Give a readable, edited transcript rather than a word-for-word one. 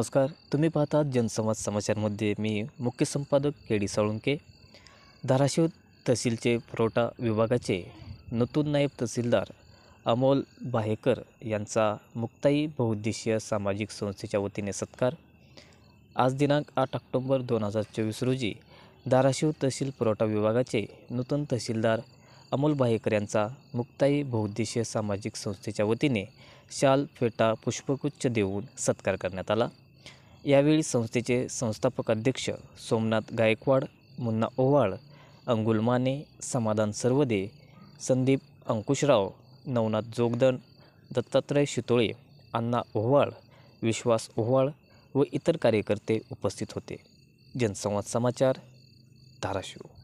नमस्कार. तुम्ही पाहतात जनसंवाद समाचारमध्ये मी मुख्य संपादक के डी साळुंके. धाराशिव तहसीलचे पुरवठा विभागाचे नूतन नायब तहसीलदार अमोल बाहेकर यांचा मुक्ताई बहुउद्देशीय सामाजिक संस्थेच्या वतीने सत्कार. आज दिनांक 8 ऑक्टोबर 2024 रोजी धाराशिव तहसील पुरवठा विभागाचे नूतन तहसीलदार अमोल बाहेकर यांचा मुक्ताई बहुउद्देशीय सामाजिक संस्थेच्या वतीने शाल, फेटा, पुष्पगुच्छ देऊन सत्कार करण्यात आला. यावेळी संस्थेचे संस्थापक अध्यक्ष सोमनाथ गायकवाड, मुन्ना ओव्हाळ, अंगुल माने, समाधान सर्वदे, संदीप अंकुशराव, नवनाथ जोगदंड, दत्तात्रय शितोळे, अण्णा ओव्हाळ, विश्वास ओव्हाळ व इतर कार्यकर्ते उपस्थित होते. जनसंवाद समाचार, धाराशिव.